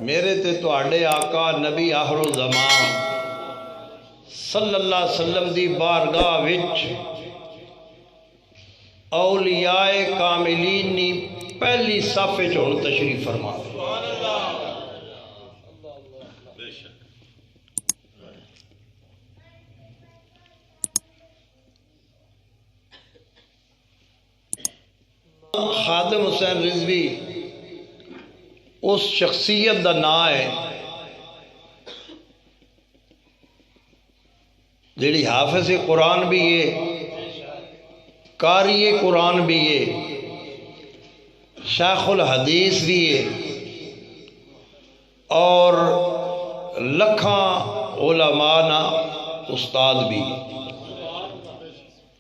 میرے تے تواڈے آقا نبی آخر الزمان صلی اللہ علیہ وسلم دی بارگاہ وچ اولیاء کاملین نی پہلی صف وچ ہن تشریف فرما خادم حسین رضوی اس شخصیت دا نام ہے جیڑی حافظ قرآن بھی ہے، قاری قرآن بھی ہے، شیخ الحدیث بھی ہے، اور لکھاں علماء نا استاد بھی۔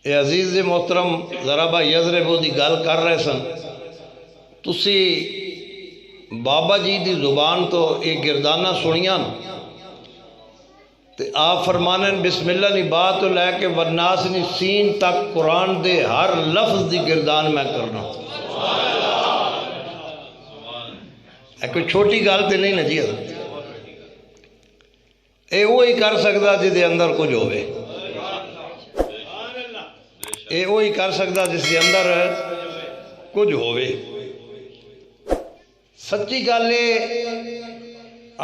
اے عزیز محترم ذرا با یضربو دی گل کر رہے سن، تسی بابا جی دی زبان تو ایک گردانہ سنیاں تے آپ فرمانن بسم اللہ نی بات تو لے کے والناس نی سین تک قرآن دے ہر لفظ دی گردان میں کرنا۔ اے کوئی چھوٹی گل تے نہیں نا جی، اے وہی کر سکتا جس دے اندر کچھ ہوئے، اے وہی کر سکتا جس دے اندر کچھ ہوئے۔ سچی گل ہے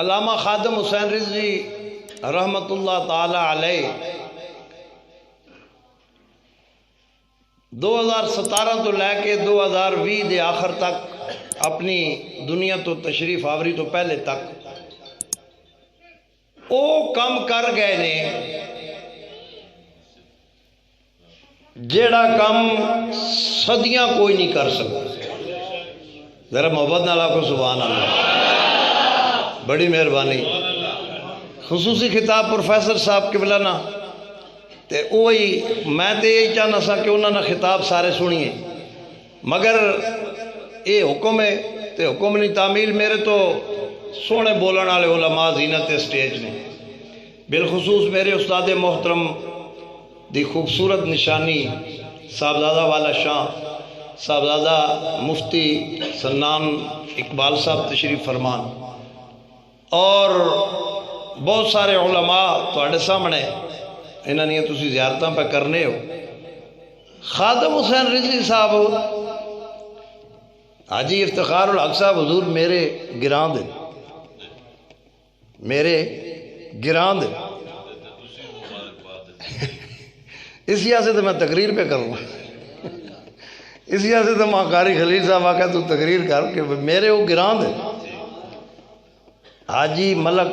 علامہ خادم حسین رضوی رحمت اللہ تعالی علیہ 2017 تو لے کے 2020 دے آخر تک اپنی دنیا تو تشریف آوری تو پہلے تک او کم کر گئے نے جیڑا کم صدیاں کوئی نہیں کر سکتا۔ ذرا محبت نال آکھو سبحان اللہ، بڑی مہربانی۔ خصوصی خطاب پروفیسر صاحب قبلہ نا تے وہی میں تے یہی چاہنا سا کہ انہوں نے خطاب سارے سنیے، مگر اے حکم ہے تے حکم نہیں تعمیل میرے تو سونے بولن والے علماء زینت اسٹیج نے، بالخصوص میرے استاد محترم دی خوبصورت نشانی صاحبزادہ والا شاہ صاحبزادہ مفتی سنان اقبال صاحب تشریف فرمان، اور بہت سارے علماء تواڈے سامنے انہاں نے تسی زیارتاں پہ کرنے ہو۔ خادم حسین رضوی صاحب حاجی افتخار الحق صاحب حضور میرے گراں دے، میرے گراں دے، اس لحاظ سے تو میں تقریر پہ کروں، اس لحاظ سے تو ماں قاری خلیل صاحب آکھا تو تقریر کر کہ میرے وہ گراں دے حاجی ملک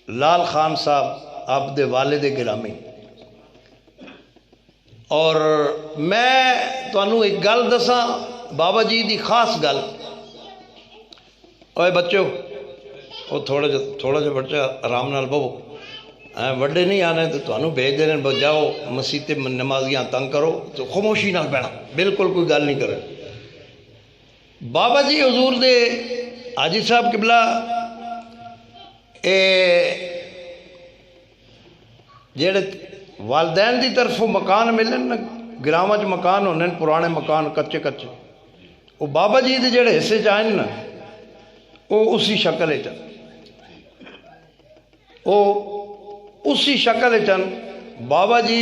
لال خان صاحب آپ دے والد گرامی۔ اور میں تانوں ایک گل دساں بابا جی دی خاص گل، اوے بچو وہ تھوڑا جا بچہ آرام نال بہو، وڈے نہیں آنے تو تانوں بھیج دینے جاؤ مسیح تے نمازیاں تنگ کرو تو خاموشی نال بیٹھنا، بالکل کوئی گل نہیں کرے۔ بابا جی حضور دے حاجی صاحب قبلہ جیڑے والدین دی طرف مکان ملن نا، گراواں چ مکان ہونے پرانے مکان کچے کچے، وہ بابا جی دے جیڑے حصے چ آئے نا وہ اسی شکل چ، وہ اسی شکل چن۔ بابا جی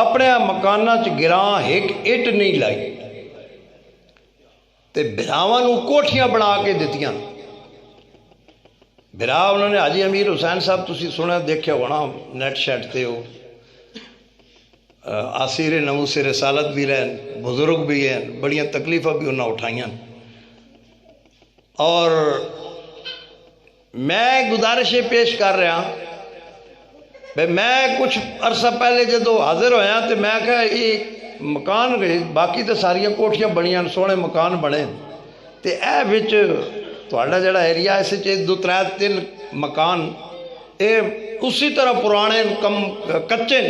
اپنے مکانہ چ گراں ایک اٹ نہیں لائی تے بھراواں نوں کوٹھیاں بنا کے دتیاں۔ بھرا انہوں نے حاجی امیر حسین صاحب تسی سنیا دیکھیا ہونا نیٹ شیٹ تے ہو، آسیر نموس رسالت بھی رہن، بزرگ بھی ہیں، بڑیاں تکلیفاں بھی انہاں اٹھائیاں۔ اور میں گزارشیں پیش کر رہا بھئی میں کچھ عرصہ پہلے جدو حاضر ہویا تو میں کہا یہ مکان باقی تو ساریاں کوٹھیاں بڑیاں سونے مکان بنے تے اے وچ تہاڈا جڑا ایریا اس وچ 2-3 مکان اے اسی طرح پرانے کم کچے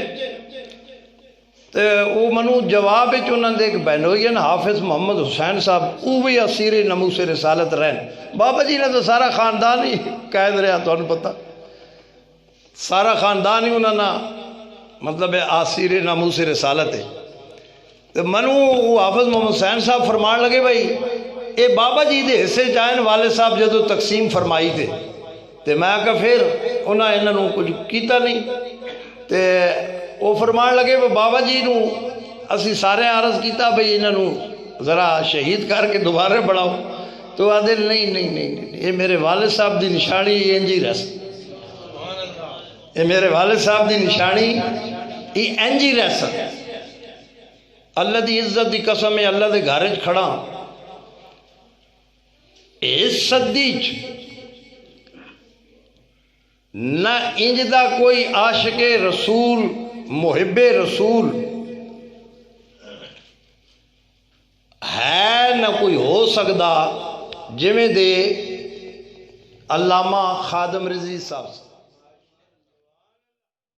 تے وہ منو جواب وچ انہاں دے ایک بہنوئی ہیں حافظ محمد حسین صاحب، وہ بھی اسیر نموس رسالت رہن۔ بابا جی نے تو سارا خاندان ہی قید رہا، تمہیں پتہ سارا خاندان ہی انہوں نے مطلب آسیر ناموس رسالت ہے۔ تو منو وہ حافظ محمد حسین صاحب فرمان لگے بھائی اے بابا جی دے حصے چاہن والد صاحب جدو تقسیم فرمائی تھے تے میں کہا پھر انہاں انہوں کچھ کیتا نہیں تے وہ فرمان لگے وہ بابا جی نو اسی سارے عرض کیتا بھئی انہوں ذرا شہید کر کے دوبارہ بڑھاؤ تو آدھے نہیں یہ میرے والد صاحب دی نشانی یہ انجی رس یہ میرے والد صاحب دی نشانی یہ انجی رس اللہ دی عزت دی قسم ہے اللہ دے گھر کھڑا اس صدی نہ انجدہ کوئی عاشق رسول محب رسول ہے نہ کوئی ہو سکتا جویں دے علامہ خادم رضوی صاحب